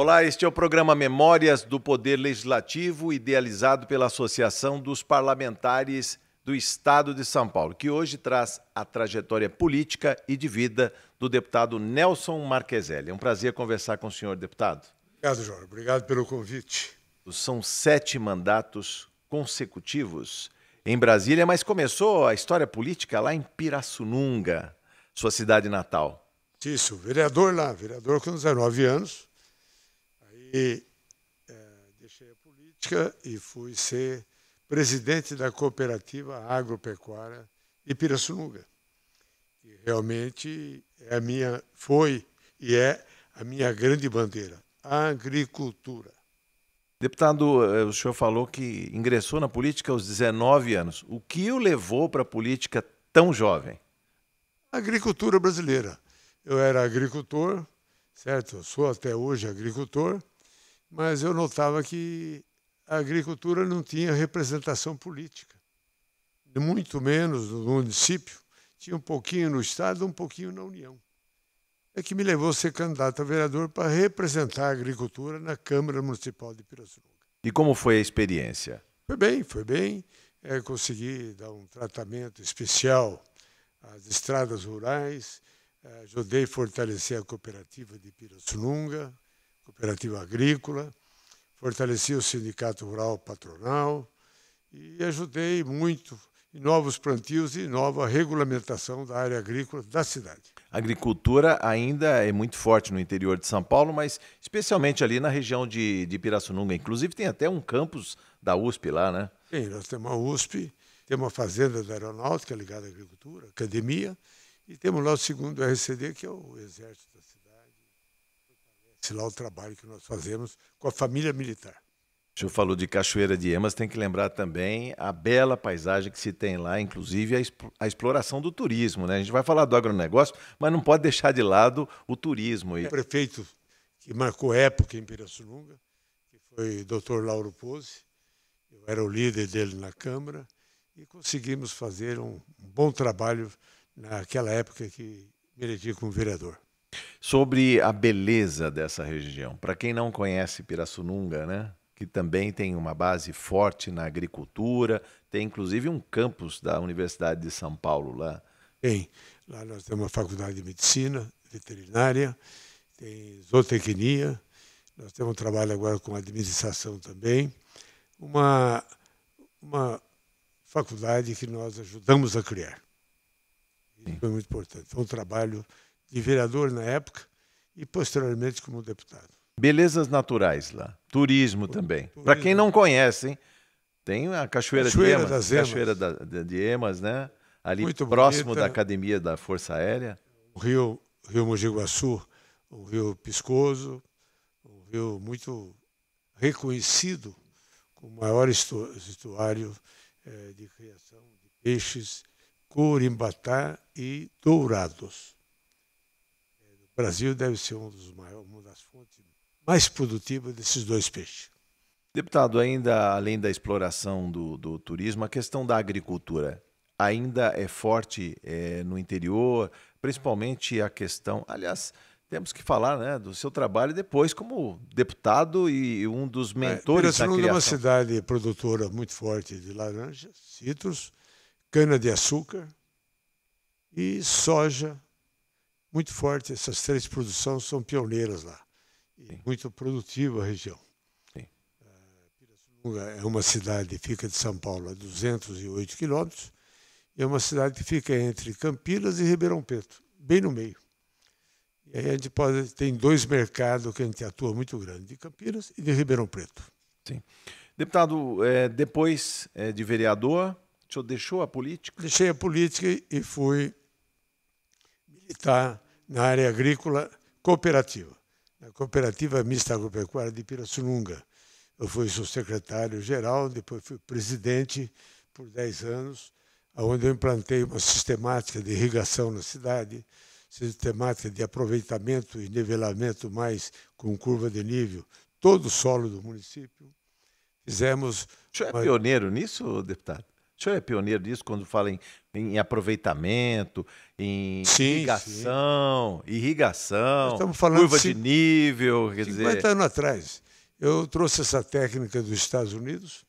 Olá, este é o programa Memórias do Poder Legislativo, idealizado pela Associação dos Parlamentares do Estado de São Paulo, que hoje traz a trajetória política e de vida do deputado Nelson Marcheselli. É um prazer conversar com o senhor, deputado. Obrigado, Jorge. Obrigado pelo convite. São 7 mandatos consecutivos em Brasília, mas começou a história política lá em Pirassununga, sua cidade natal. Isso, vereador lá, vereador com 19 anos. Aí deixei a política e fui ser presidente da cooperativa agropecuária de Pirassununga, que realmente foi e é a minha grande bandeira, a agricultura. Deputado, o senhor falou que ingressou na política aos 19 anos. O que o levou para a política tão jovem? A agricultura brasileira. Eu era agricultor, certo? Eu sou até hoje agricultor, mas eu notava que a agricultura não tinha representação política. Muito menos no município, tinha um pouquinho no Estado, um pouquinho na União. É que me levou a ser candidato a vereador para representar a agricultura na Câmara Municipal de Pirassununga. E como foi a experiência? Foi bem, foi bem. Consegui dar um tratamento especial às estradas rurais, ajudei a fortalecer a cooperativa de Pirassununga, cooperativa agrícola, fortaleci o sindicato rural patronal e ajudei muito em novos plantios e nova regulamentação da área agrícola da cidade. A agricultura ainda é muito forte no interior de São Paulo, mas especialmente ali na região de Pirassununga. Inclusive tem até um campus da USP lá, né? Sim, nós temos a USP, temos uma fazenda da aeronáutica ligada à agricultura, academia, e temos lá o segundo RCD, que é o Exército da cidade. Esse lá é o trabalho que nós fazemos com a família militar. O senhor falou de Cachoeira de Emas, tem que lembrar também a bela paisagem que se tem lá, inclusive a exploração do turismo, né? A gente vai falar do agronegócio, mas não pode deixar de lado o turismo. O prefeito que marcou época em Pirassununga, que foi o Dr. Lauro Pozzi, eu era o líder dele na Câmara, e conseguimos fazer um bom trabalho naquela época que me elegi como vereador. Sobre a beleza dessa região, para quem não conhece Pirassununga, né? Que também tem uma base forte na agricultura, tem inclusive um campus da Universidade de São Paulo lá. Tem. Lá nós temos uma faculdade de medicina, veterinária, tem zootecnia, nós temos um trabalho agora com administração também, uma faculdade que nós ajudamos a criar. Isso foi muito importante. Foi um trabalho de vereador na época e posteriormente como deputado. Belezas naturais lá, turismo também. Para quem não conhece, hein? Tem a Cachoeira de Emas, Cachoeira de Emas, né? Ali muito próximo bonita, da Academia da Força Aérea. O rio Mogi Guaçu, um rio piscoso, um rio muito reconhecido como o maior estuário de criação de peixes, corimbatá e dourados. O Brasil deve ser uma das fontes mais produtiva desses dois peixes. Deputado, ainda além da exploração do turismo, a questão da agricultura ainda é forte no interior, principalmente a questão... Aliás, temos que falar, né, do seu trabalho depois como deputado e um dos mentores da criação. Pirassununga é uma cidade produtora muito forte de laranja, citros, cana-de-açúcar e soja, muito forte. Essas 3 produções são pioneiras lá. E muito produtiva a região. Pirassununga é uma cidade que fica de São Paulo a 208 quilômetros e é uma cidade que fica entre Campinas e Ribeirão Preto, bem no meio. E aí a gente tem 2 mercados que a gente atua muito grande, de Campinas e de Ribeirão Preto. Sim. Deputado, depois de vereador, o senhor deixou a política? Deixei a política e fui militar na área agrícola cooperativa. Na Cooperativa Mista Agropecuária de Pirassununga. Eu fui subsecretário-geral, depois fui presidente por 10 anos, onde eu implantei uma sistemática de irrigação na cidade, sistemática de aproveitamento e nivelamento mais com curva de nível, todo o solo do município. Fizemos... O senhor é pioneiro nisso, deputado? O senhor é pioneiro disso quando fala em aproveitamento, em Sim, sim. Nós irrigação, estamos falando curva de de nível, quer 50 dizer, anos atrás. Eu trouxe essa técnica dos Estados Unidos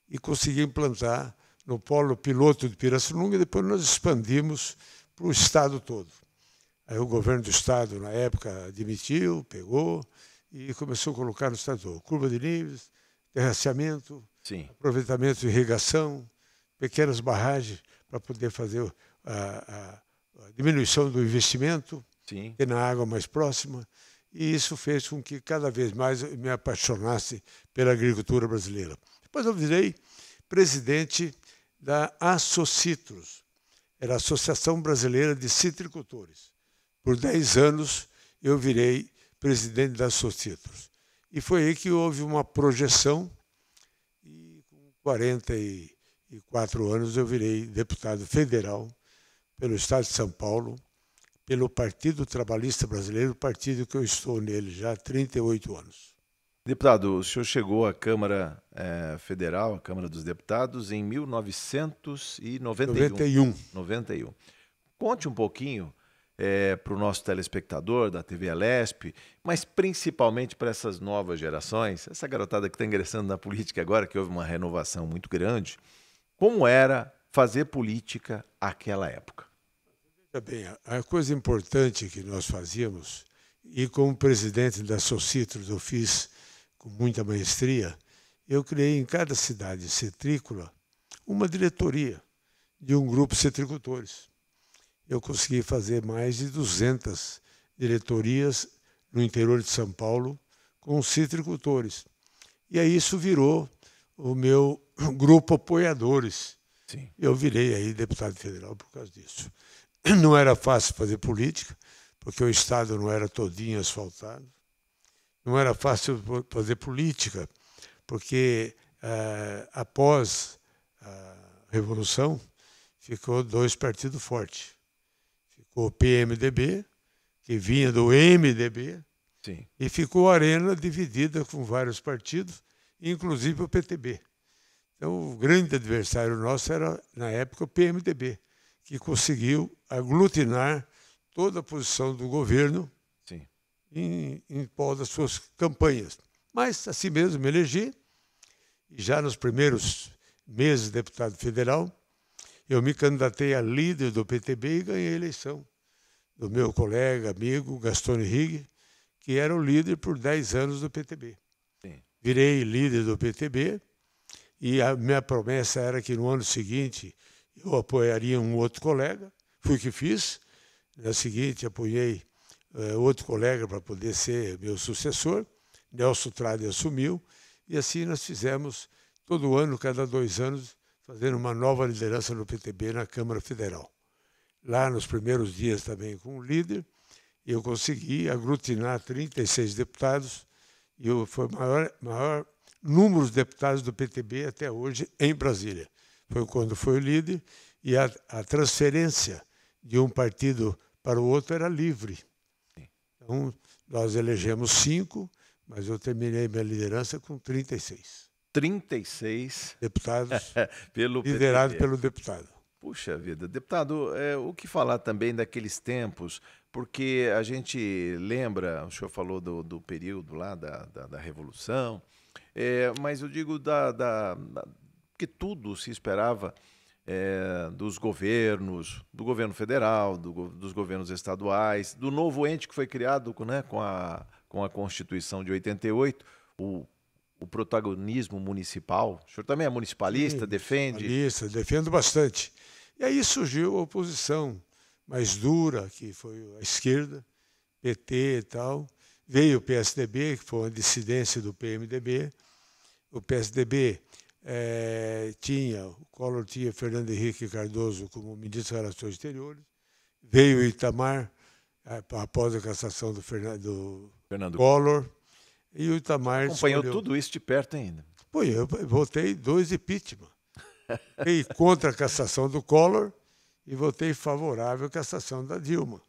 e consegui implantar no polo piloto de Pirassununga e depois nós expandimos para o estado todo. Aí o governo do estado, na época, admitiu, pegou e começou a colocar no estado todo. Curva de níveis, terraceamento, sim, aproveitamento de irrigação, pequenas barragens para poder fazer a diminuição do investimento, sim. ter na água mais próxima. E isso fez com que cada vez mais eu me apaixonasse pela agricultura brasileira. Depois eu virei presidente da Associtrus, era a Associação Brasileira de Citricultores. Por 10 anos eu virei presidente da Associtrus. E foi aí que houve uma projeção e com 44 anos eu virei deputado federal pelo Estado de São Paulo, pelo Partido Trabalhista Brasileiro, partido que eu estou nele já há 38 anos. Deputado, o senhor chegou à Câmara Federal, à Câmara dos Deputados, em 1991. 91. Conte um pouquinho para o nosso telespectador da TV Alesp, mas principalmente para essas novas gerações, essa garotada que está ingressando na política agora, que houve uma renovação muito grande, como era fazer política àquela época? Veja bem, a coisa importante que nós fazíamos, e como presidente da Socitrus eu fiz com muita maestria, eu criei em cada cidade citrícola uma diretoria de um grupo de citricultores. Eu consegui fazer mais de 200 diretorias no interior de São Paulo com citricultores. E aí isso virou o meu grupo apoiadores. Sim. Eu virei aí deputado federal por causa disso. Não era fácil fazer política, porque o Estado não era todinho asfaltado. Não era fácil fazer política, porque após a Revolução ficou 2 partidos fortes. Ficou o PMDB, que vinha do MDB, Sim. e ficou a Arena dividida com vários partidos, inclusive o PTB. Então, o grande adversário nosso era, na época, o PMDB, que conseguiu aglutinar toda a posição do governo em prol das suas campanhas. Mas, assim mesmo, me elegi, e já nos primeiros meses de deputado federal, eu me candidatei a líder do PTB e ganhei a eleição do meu colega, amigo, Gastone Rigg, que era o líder por 10 anos do PTB. Sim. Virei líder do PTB e a minha promessa era que no ano seguinte eu apoiaria um outro colega, foi o que fiz. No ano seguinte apoiei outro colega para poder ser meu sucessor, Nelson Trade assumiu, e assim nós fizemos todo ano, cada 2 anos, fazendo uma nova liderança no PTB na Câmara Federal. Lá nos primeiros dias também com o líder, eu consegui aglutinar 36 deputados, e foi o maior número de deputados do PTB até hoje em Brasília. Foi quando foi o líder, e a transferência de um partido para o outro era livre. Então, nós elegemos 5, mas eu terminei minha liderança com 36. 36 deputados pelo liderados PTB. pelo deputado. Puxa vida. Deputado, o que falar também daqueles tempos, porque a gente lembra, o senhor falou do período lá da Revolução, mas eu digo que tudo se esperava dos governos, do governo federal, dos governos estaduais, do novo ente que foi criado, né, com a Constituição de 88, o protagonismo municipal. O senhor também é municipalista, Sim, defende? Municipalista, defendo bastante. E aí surgiu a oposição mais dura, que foi a esquerda, PT e tal. Veio o PSDB, que foi uma dissidência do PMDB. O PSDB o Collor tinha Fernando Henrique Cardoso como ministro das Relações Exteriores. Veio o Itamar, após a cassação do Fernando Collor. E o Itamar acompanhou tudo isso de perto ainda. Pô, eu votei 2 impeachment. Votei contra a cassação do Collor e votei favorável à cassação da Dilma.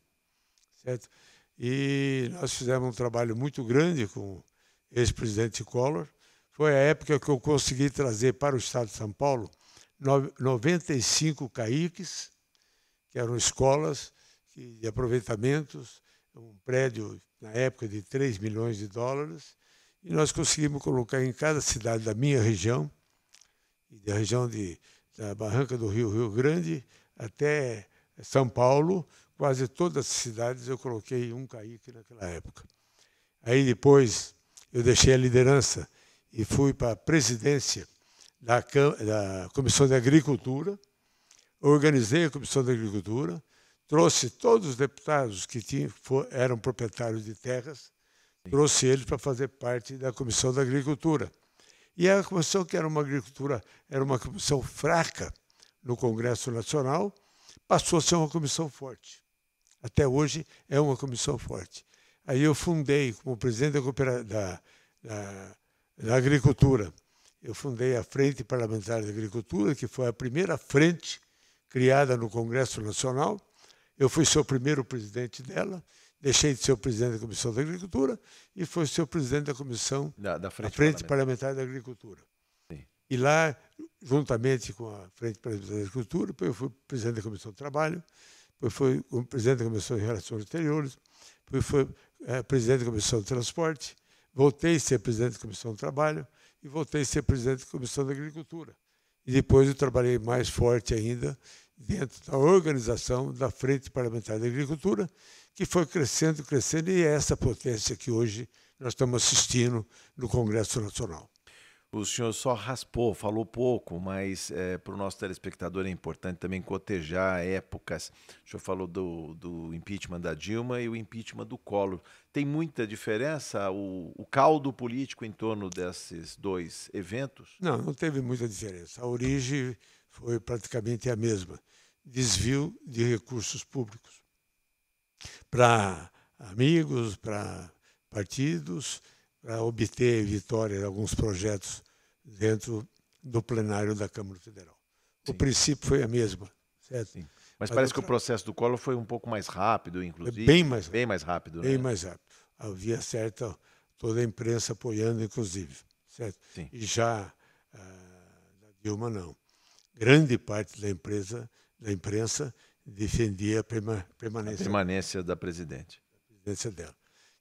Certo? E nós fizemos um trabalho muito grande com o ex-presidente Collor. Foi a época que eu consegui trazer para o Estado de São Paulo, 95 CAICs, que eram escolas de aproveitamentos, um prédio, na época, de 3 milhões de dólares, e nós conseguimos colocar em cada cidade da minha região, da região da Barranca do Rio, Rio Grande, até São Paulo, quase todas as cidades eu coloquei um CAIC naquela época. Aí depois eu deixei a liderança e fui para a presidência da Comissão de Agricultura, organizei a Comissão de Agricultura, trouxe todos os deputados que eram proprietários de terras, trouxe eles para fazer parte da Comissão da Agricultura. E a comissão, que era uma comissão fraca no Congresso Nacional, passou a ser uma comissão forte. Até hoje é uma comissão forte. Aí eu fundei, como presidente da Agricultura, eu fundei a Frente Parlamentar de Agricultura, que foi a primeira frente criada no Congresso Nacional. Eu fui seu primeiro presidente dela, deixei de ser o presidente da Comissão da Agricultura e fui seu presidente da Comissão da Frente Parlamentar da Agricultura. Sim. E lá, juntamente com a Frente Parlamentar da Agricultura, depois eu fui presidente da Comissão do Trabalho, depois fui presidente da Comissão de Relações Exteriores, depois fui presidente da Comissão de Transporte, voltei a ser presidente da Comissão do Trabalho e voltei a ser presidente da Comissão da Agricultura. E depois eu trabalhei mais forte ainda dentro da organização da Frente Parlamentar da Agricultura, que foi crescendo, crescendo, e é essa potência que hoje nós estamos assistindo no Congresso Nacional. O senhor só raspou, falou pouco, mas para o nosso telespectador é importante também cotejar épocas. O senhor falou do impeachment da Dilma e o impeachment do Collor. Tem muita diferença o caldo político em torno desses dois eventos? Não, não teve muita diferença. A origem foi praticamente a mesma. Desvio de recursos públicos para amigos, para partidos, para obter vitória em alguns projetos dentro do plenário da Câmara Federal. Sim. O princípio foi a mesma, certo? Sim. Mas parece que o processo do Collor foi um pouco mais rápido, inclusive. Bem mais rápido. Bem mais rápido, bem né? mais rápido. Havia toda a imprensa apoiando, inclusive, certo? Sim. E já da Dilma, não. Grande parte da imprensa defendia a permanência da presidente. A presidência dela.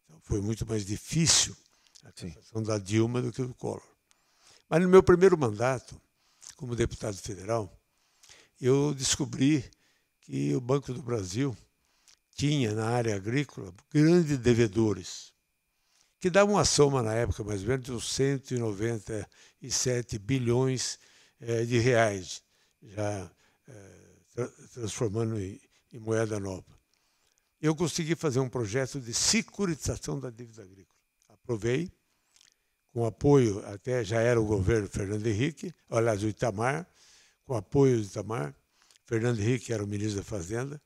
Então, foi muito mais difícil a cassação da Dilma do que do Collor. Mas no meu primeiro mandato, como deputado federal, eu descobri que o Banco do Brasil tinha, na área agrícola, grandes devedores, que davam uma soma, na época, mais ou menos, de uns 197 bilhões de reais, já transformando em moeda nova. Eu consegui fazer um projeto de securitização da dívida agrícola. Aprovei, com apoio, até já era o governo Fernando Henrique, aliás, o Itamar, com apoio do Itamar, Fernando Henrique era o ministro da Fazenda,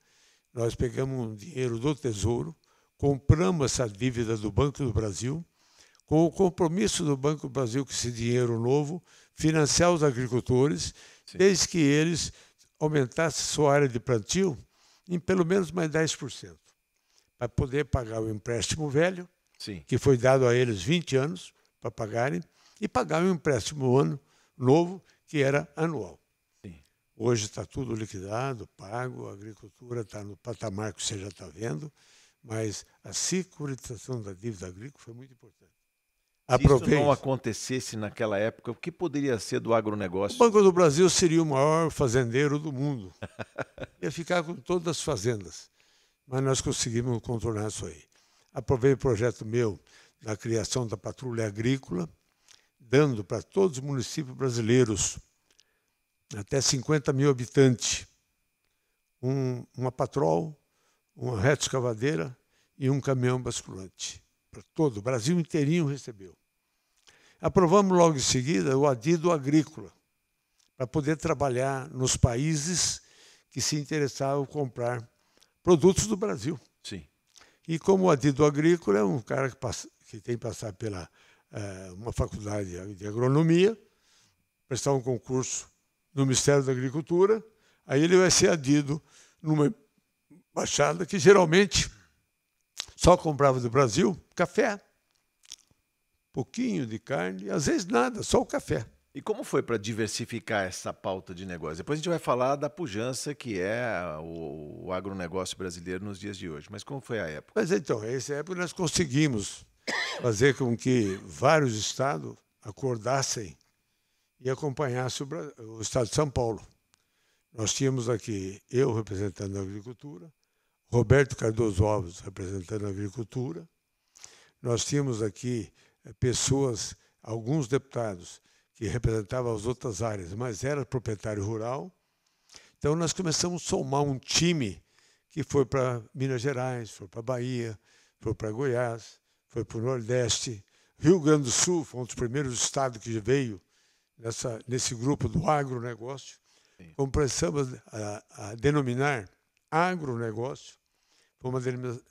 nós pegamos um dinheiro do Tesouro, compramos essa dívida do Banco do Brasil, com o compromisso do Banco do Brasil, que esse dinheiro novo, financiar os agricultores, sim, desde que eles aumentassem sua área de plantio em pelo menos mais 10%, para poder pagar o empréstimo velho, sim, que foi dado a eles 20 anos para pagarem, e pagar o empréstimo ano novo, que era anual. Sim. Hoje está tudo liquidado, pago, a agricultura está no patamar que você já está vendo, mas a securitização da dívida agrícola foi muito importante. Se isso não acontecesse naquela época, o que poderia ser do agronegócio? O Banco do Brasil seria o maior fazendeiro do mundo. Ia ficar com todas as fazendas. Mas nós conseguimos contornar isso aí. Aprovei o projeto meu da criação da patrulha agrícola, dando para todos os municípios brasileiros, até 50 mil habitantes, uma patrol, uma retroescavadeira e um caminhão basculante. Para todo, o Brasil inteirinho recebeu. Aprovamos logo em seguida o adido agrícola, para poder trabalhar nos países que se interessavam em comprar produtos do Brasil. Sim. E como o adido agrícola é um cara que tem que passar pela uma faculdade de agronomia, prestar um concurso no Ministério da Agricultura, aí ele vai ser adido numa embaixada que geralmente só comprava do Brasil café, pouquinho de carne, às vezes nada, só o café. E como foi para diversificar essa pauta de negócio? Depois a gente vai falar da pujança que é o agronegócio brasileiro nos dias de hoje. Mas como foi a época? Mas então, nessa época nós conseguimos fazer com que vários estados acordassem e acompanhassem o estado de São Paulo. Nós tínhamos aqui eu representando a agricultura, Roberto Cardoso Alves representando a agricultura, nós tínhamos aqui pessoas, alguns deputados, que representavam as outras áreas, mas era proprietário rural. Então nós começamos a somar um time que foi para Minas Gerais, foi para Bahia, foi para Goiás, foi para o Nordeste. Rio Grande do Sul foi um dos primeiros estados que veio nesse grupo do agronegócio. Começamos a denominar agronegócio. Foi uma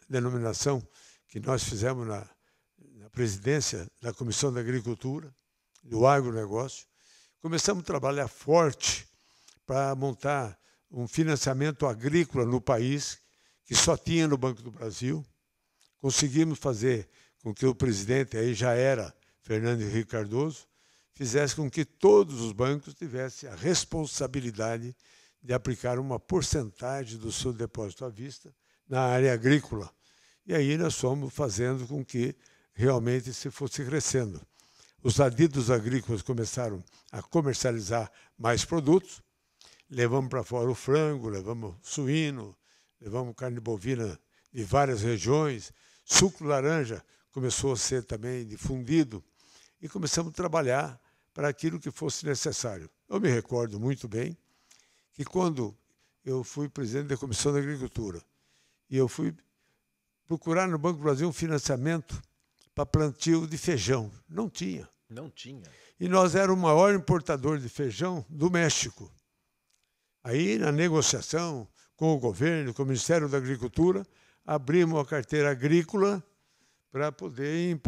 denominação que nós fizemos na presidência da Comissão da Agricultura, do agronegócio. Começamos a trabalhar forte para montar um financiamento agrícola no país, que só tinha no Banco do Brasil. Conseguimos fazer com que o presidente, aí já era Fernando Henrique Cardoso, fizesse com que todos os bancos tivessem a responsabilidade de aplicar uma porcentagem do seu depósito à vista na área agrícola. E aí nós fomos fazendo com que realmente se fosse crescendo. Os adidos agrícolas começaram a comercializar mais produtos, levamos para fora o frango, levamos suíno, levamos carne bovina de várias regiões, suco laranja começou a ser também difundido e começamos a trabalhar para aquilo que fosse necessário. Eu me recordo muito bem que quando eu fui presidente da Comissão da Agricultura e eu fui procurar no Banco do Brasil um financiamento para plantio de feijão, não tinha. Não tinha. E nós éramos o maior importador de feijão do México. Aí, na negociação com o governo, com o Ministério da Agricultura, abrimos a carteira agrícola para poder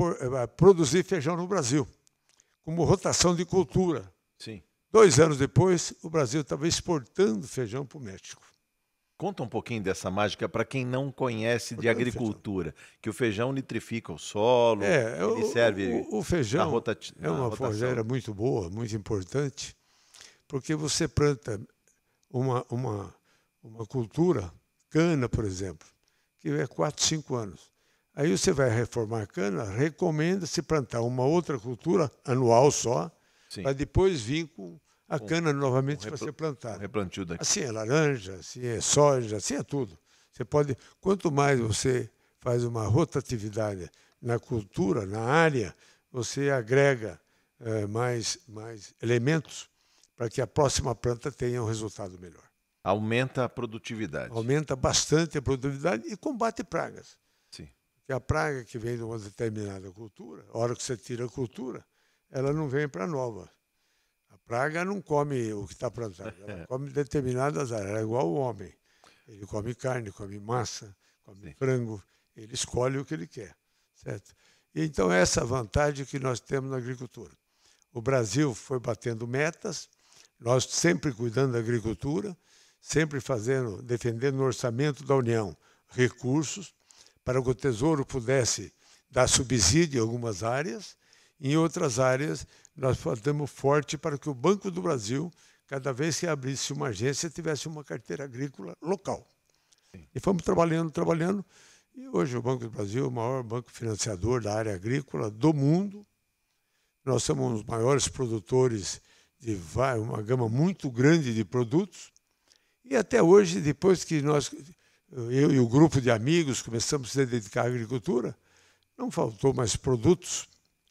produzir feijão no Brasil, como rotação de cultura. Sim. 2 anos depois, o Brasil estava exportando feijão para o México. Conta um pouquinho dessa mágica para quem não conhece de agricultura, que o feijão nitrifica o solo, ele serve o feijão é uma rotação. forjageira muito boa, muito importante, porque você planta uma cultura, cana, por exemplo, que é 4, 5 anos. Aí você vai reformar a cana, recomenda-se plantar uma outra cultura anual só, para depois vir com a cana novamente para ser plantada. Replantio daqui. Assim é laranja, assim é soja, assim é tudo. Você pode, quanto mais você faz uma rotatividade na cultura, na área, você agrega mais elementos para que a próxima planta tenha um resultado melhor. Aumenta a produtividade. Aumenta bastante a produtividade e combate pragas. Sim. Porque a praga que vem de uma determinada cultura, a hora que você tira a cultura, ela não vem para nova. A praga não come o que está plantado, ela come determinadas áreas, ela é igual ao homem. Ele come carne, come massa, come frango, ele escolhe o que ele quer, certo? E então essa vantagem que nós temos na agricultura. O Brasil foi batendo metas, nós sempre cuidando da agricultura, sempre defendendo no orçamento da União recursos para que o Tesouro pudesse dar subsídio em algumas áreas, em outras áreas nós falamos forte para que o Banco do Brasil, cada vez que abrisse uma agência, tivesse uma carteira agrícola local. Sim. E fomos trabalhando, e hoje o Banco do Brasil é o maior banco financiador da área agrícola do mundo. Nós somos os maiores produtores de uma gama muito grande de produtos. E até hoje, depois que eu e o grupo de amigos começamos a se dedicar à agricultura, não faltou mais produtos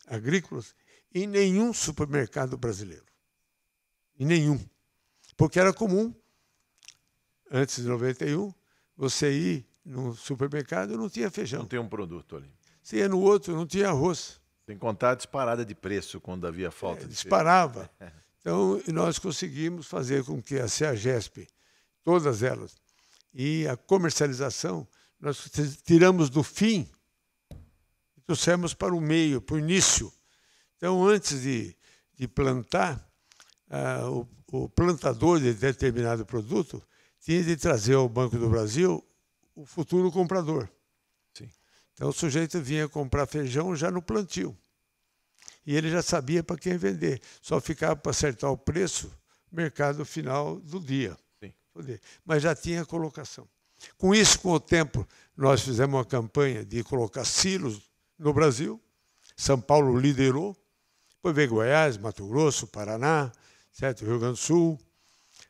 agrícolas em nenhum supermercado brasileiro. Em nenhum. Porque era comum, antes de 91, você ir no supermercado e não tinha feijão. Não tem um produto ali. Você ia no outro, não tinha arroz. Sem contar a disparada de preço quando havia falta de disparava. Então, nós conseguimos fazer com que a CEAGESP, todas elas, e a comercialização, nós tiramos do fim e trouxemos para o meio, para o início. Então, antes de plantar, o plantador de determinado produto tinha de trazer ao Banco do Brasil o futuro comprador. Sim. Então, o sujeito vinha comprar feijão já no plantio. E ele já sabia para quem vender. Só ficava para acertar o preço, mercado final do dia. Sim. Mas já tinha colocação. Com isso, com o tempo, nós fizemos uma campanha de colocar silos no Brasil. São Paulo liderou. Depois veio Goiás, Mato Grosso, Paraná, certo? Rio Grande do Sul.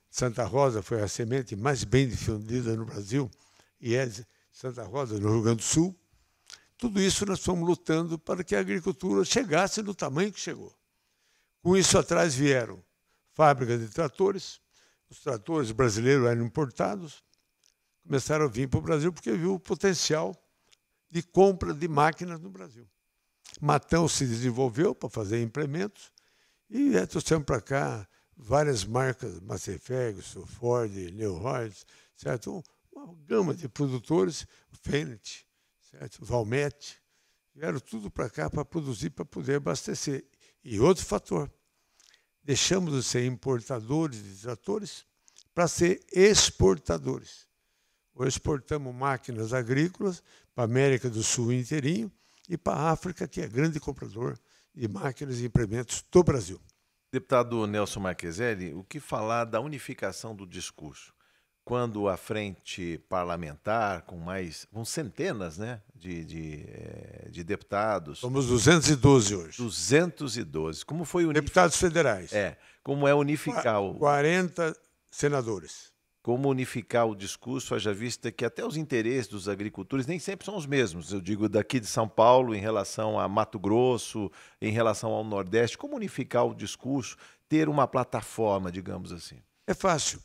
Santa Rosa foi a semente mais bem difundida no Brasil. E é Santa Rosa, no Rio Grande do Sul. Tudo isso nós fomos lutando para que a agricultura chegasse no tamanho que chegou. Com isso atrás vieram fábricas de tratores. Os tratores brasileiros eram importados. Começaram a vir para o Brasil porque viu o potencial de compra de máquinas no Brasil. Matão se desenvolveu para fazer implementos e trouxemos para cá várias marcas, Massey Ferguson, Ford, Leroy, certo? Uma gama de produtores, Fendt, certo? Valmet, vieram tudo para cá para produzir, para poder abastecer. E outro fator, deixamos de ser importadores de tratores para ser exportadores. Hoje exportamos máquinas agrícolas para a América do Sul inteirinho e para a África, que é grande comprador de máquinas e implementos do Brasil. Deputado Nelson Marcheselli, o que falar da unificação do discurso? Quando a frente parlamentar, com centenas, né, de deputados... Somos 212 hoje. 212. Como foi deputados federais. Como é unificar 40 senadores. Como unificar o discurso, haja vista que até os interesses dos agricultores nem sempre são os mesmos. Eu digo daqui de São Paulo em relação a Mato Grosso, em relação ao Nordeste. Como unificar o discurso, ter uma plataforma, digamos assim? É fácil.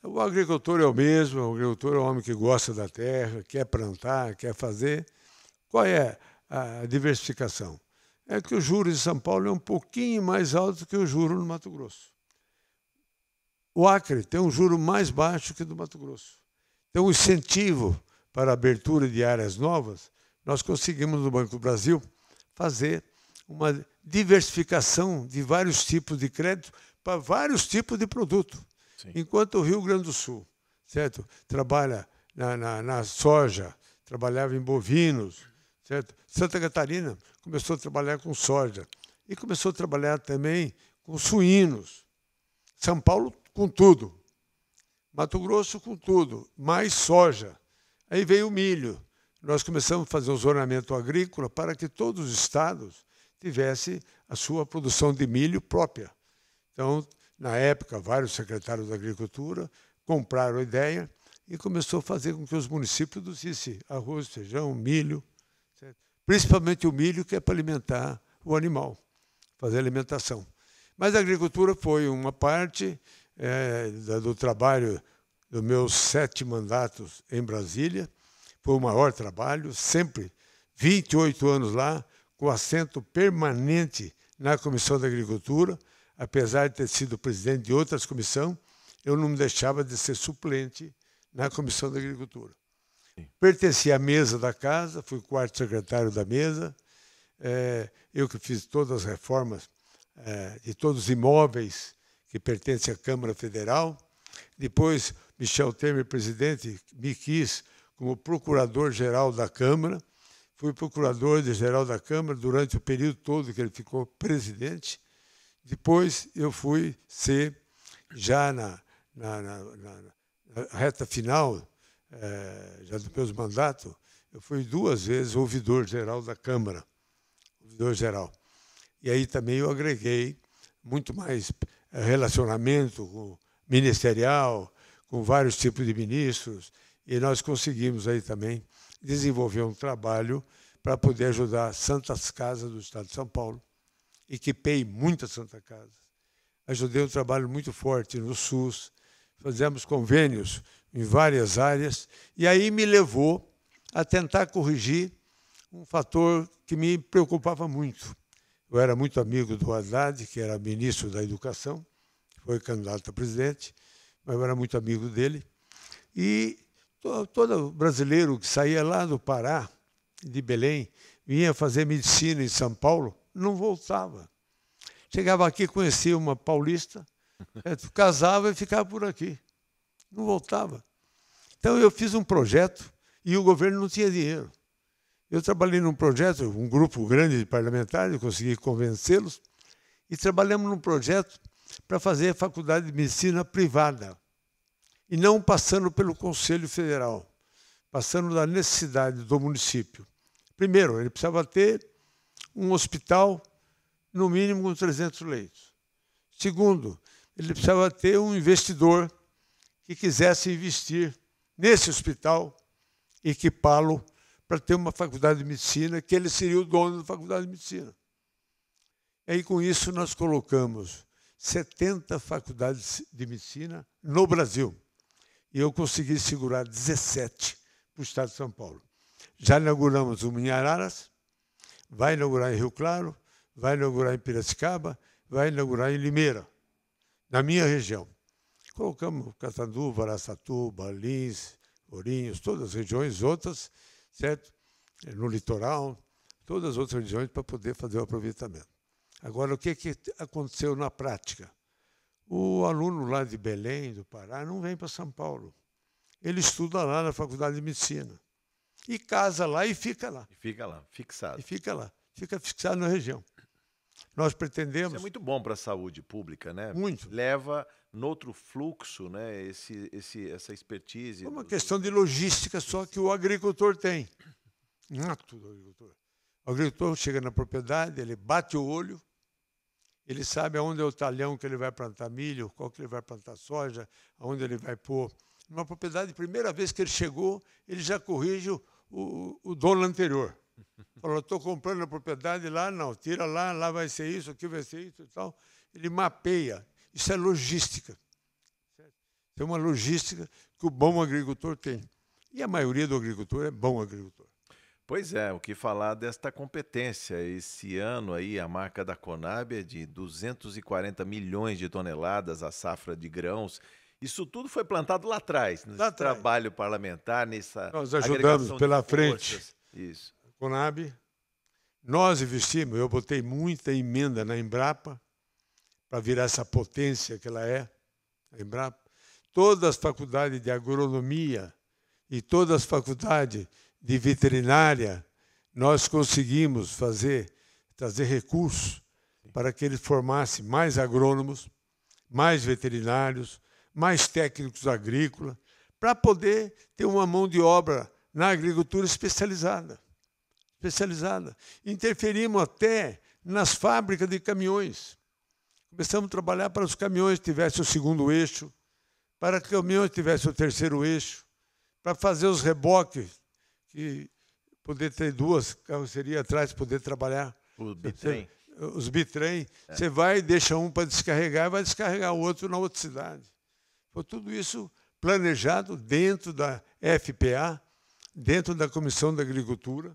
O agricultor é o mesmo, o agricultor é um homem que gosta da terra, quer plantar, quer fazer. Qual é a diversificação? É que o juro de São Paulo é um pouquinho mais alto que o juro no Mato Grosso. O Acre tem um juro mais baixo que o do Mato Grosso. Então, o incentivo para a abertura de áreas novas, nós conseguimos no Banco do Brasil fazer uma diversificação de vários tipos de crédito para vários tipos de produto. Sim. Enquanto o Rio Grande do Sul, certo, trabalha na soja, trabalhava em bovinos, certo? Santa Catarina começou a trabalhar com soja e começou a trabalhar também com suínos. São Paulo com tudo, Mato Grosso com tudo, mais soja. Aí veio o milho. Nós começamos a fazer um zonamento agrícola para que todos os estados tivessem a sua produção de milho própria. Então, na época, vários secretários da Agricultura compraram a ideia e começou a fazer com que os municípios produzissem arroz, feijão, milho, certo? Principalmente o milho, que é para alimentar o animal, fazer alimentação. Mas a agricultura foi uma parte do trabalho dos meus 7 mandatos em Brasília. Foi o maior trabalho, sempre 28 anos lá, com assento permanente na Comissão da Agricultura. Apesar de ter sido presidente de outras comissões, eu não me deixava de ser suplente na Comissão da Agricultura. Pertenci à mesa da casa, fui 4º secretário da mesa, eu que fiz todas as reformas de todos os imóveis que pertencem à Câmara Federal. Depois, Michel Temer, presidente, me quis como procurador-geral da Câmara. Fui procurador-geral da Câmara durante o período todo que ele ficou presidente. Depois, eu fui ser, já na reta final já dos meus mandatos, eu fui 2 vezes ouvidor-geral da Câmara. Ouvidor-geral. E aí também eu agreguei muito mais relacionamento com ministerial, com vários tipos de ministros, e nós conseguimos aí também desenvolver um trabalho para poder ajudar Santas Casas do Estado de São Paulo. Equipei muitas Santas Casas. Ajudei um trabalho muito forte no SUS, fizemos convênios em várias áreas, e aí me levou a tentar corrigir um fator que me preocupava muito. Eu era muito amigo do Haddad, que era ministro da Educação, foi candidato a presidente, mas eu era muito amigo dele. E todo brasileiro que saía lá do Pará, de Belém, vinha fazer medicina em São Paulo, não voltava. Chegava aqui, conhecia uma paulista, casava e ficava por aqui. Não voltava. Então eu fiz um projeto e o governo não tinha dinheiro. Eu trabalhei num projeto, um grupo grande de parlamentares, eu consegui convencê-los, e trabalhamos num projeto para fazer a faculdade de medicina privada, e não passando pelo Conselho Federal, passando da necessidade do município. Primeiro, ele precisava ter um hospital, no mínimo, com 300 leitos. Segundo, ele precisava ter um investidor que quisesse investir nesse hospital, equipá-lo para ter uma faculdade de medicina, que ele seria o dono da faculdade de medicina. E aí, com isso, nós colocamos 70 faculdades de medicina no Brasil. E eu consegui segurar 17 para o estado de São Paulo. Já inauguramos uma em Araras, vai inaugurar em Rio Claro, vai inaugurar em Piracicaba, vai inaugurar em Limeira, na minha região. Colocamos Catanduva, Araçatuba, Lins, Ourinhos, todas as regiões outras, certo? No litoral, todas as outras regiões para poder fazer o aproveitamento. Agora, o que aconteceu na prática? O aluno lá de Belém, do Pará, não vem para São Paulo. Ele estuda lá na Faculdade de Medicina. E casa lá e fica lá. E fica lá, fixado. E fica lá, fica fixado na região. Nós pretendemos... Isso é muito bom para a saúde pública, né? Muito. Leva noutro fluxo, né? Essa expertise. É uma questão de logística só que o agricultor tem. Nato do agricultor. O agricultor chega na propriedade, ele bate o olho, ele sabe aonde é o talhão que ele vai plantar milho, qual que ele vai plantar soja, aonde ele vai pôr. Numa propriedade, primeira vez que ele chegou, ele já corrige o dono anterior. Falou, estou comprando a propriedade lá, não, tira lá, lá vai ser isso, aqui vai ser isso e tal. Ele mapeia. Isso é logística. É uma logística que o bom agricultor tem. E a maioria do agricultor é bom agricultor. Pois é, o que falar desta competência. Esse ano aí a marca da Conab é de 240 milhões de toneladas, a safra de grãos. Isso tudo foi plantado lá atrás, nesse trabalho parlamentar, nessa nós ajudamos pela frente. Isso. Conab, nós investimos, eu botei muita emenda na Embrapa para virar essa potência que ela é, a Embrapa. Todas as faculdades de agronomia e todas as faculdades de veterinária, nós conseguimos trazer recursos para que eles formassem mais agrônomos, mais veterinários, mais técnicos agrícolas, para poder ter uma mão de obra na agricultura especializada. Interferimos até nas fábricas de caminhões. Começamos a trabalhar para os caminhões tivessem o segundo eixo, para que os caminhões tivessem o terceiro eixo, para fazer os reboques, que poder ter duas carrocerias atrás, poder trabalhar. O bitrem. Os bitrem. Você vai, deixa um para descarregar e vai descarregar o outro na outra cidade. Foi tudo isso planejado dentro da FPA, dentro da Comissão da Agricultura,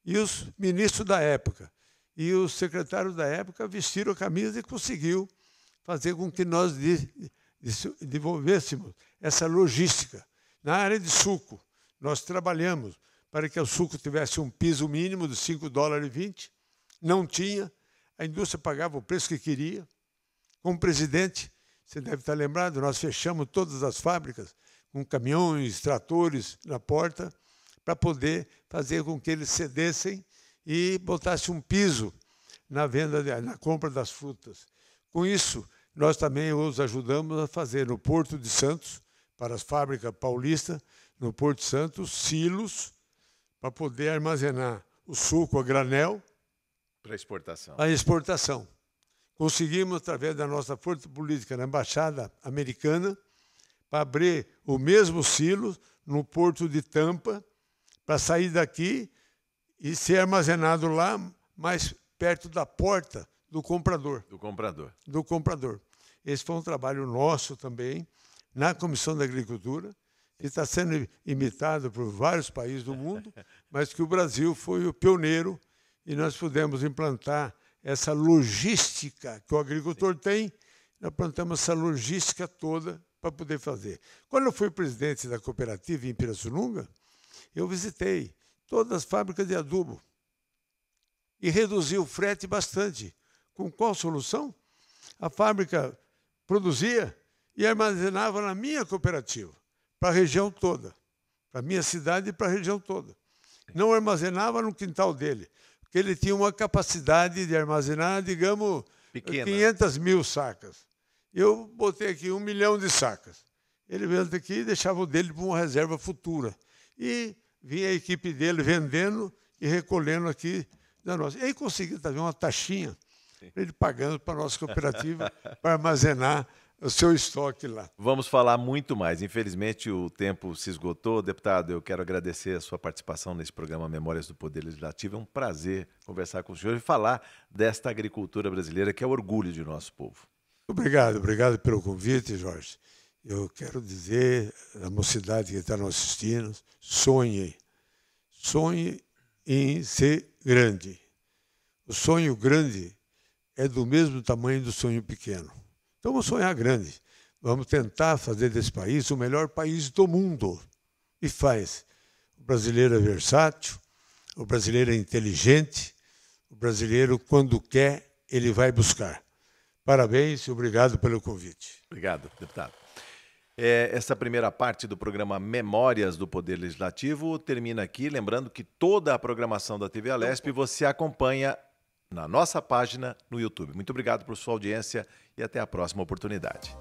e os ministros da época e os secretários da época vestiram a camisa e conseguiu fazer com que nós desenvolvêssemos essa logística. Na área de suco, nós trabalhamos para que o suco tivesse um piso mínimo de $5,20. Não tinha, a indústria pagava o preço que queria. Como presidente, você deve estar lembrado, nós fechamos todas as fábricas com caminhões, tratores na porta, para poder fazer com que eles cedessem e botassem um piso na venda, na compra das frutas. Com isso, nós também os ajudamos a fazer no Porto de Santos, para as fábricas paulistas, no Porto de Santos, silos, para poder armazenar o suco a granel. Para exportação. A exportação. Conseguimos, através da nossa força política na Embaixada Americana, para abrir o mesmo silo no Porto de Tampa, para sair daqui e ser armazenado lá, mais perto da porta do comprador. Do comprador. Esse foi um trabalho nosso também, na Comissão da Agricultura, que está sendo imitado por vários países do mundo, mas que o Brasil foi o pioneiro e nós pudemos implantar essa logística que o agricultor tem, nós plantamos essa logística toda para poder fazer. Quando eu fui presidente da cooperativa em Pirassununga, eu visitei todas as fábricas de adubo e reduzi o frete bastante. Com qual solução? A fábrica produzia e armazenava na minha cooperativa, para a região toda, para a minha cidade e para a região toda. não armazenava no quintal dele, porque ele tinha uma capacidade de armazenar, digamos, Pequena. 500 mil sacas. Eu botei aqui 1 milhão de sacas. Ele veio aqui e deixava o dele para uma reserva futura. E vinha a equipe dele vendendo e recolhendo aqui da nossa. E aí consegui também uma taxinha para ele pagando para a nossa cooperativa para armazenar o seu estoque lá. Vamos falar muito mais. Infelizmente, o tempo se esgotou. Deputado, eu quero agradecer a sua participação nesse programa Memórias do Poder Legislativo. É um prazer conversar com o senhor e falar desta agricultura brasileira que é o orgulho de nosso povo. Obrigado pelo convite, Jorge. Eu quero dizer à mocidade que está nos assistindo, sonhe em ser grande. O sonho grande é do mesmo tamanho do sonho pequeno. Então vamos sonhar grande. Vamos tentar fazer desse país o melhor país do mundo. E faz. O brasileiro é versátil, o brasileiro é inteligente, o brasileiro, quando quer, ele vai buscar. Parabéns e obrigado pelo convite. Obrigado, deputado. Essa primeira parte do programa Memórias do Poder Legislativo termina aqui. Lembrando que toda a programação da TV Alesp você acompanha na nossa página no YouTube. Muito obrigado por sua audiência e até a próxima oportunidade.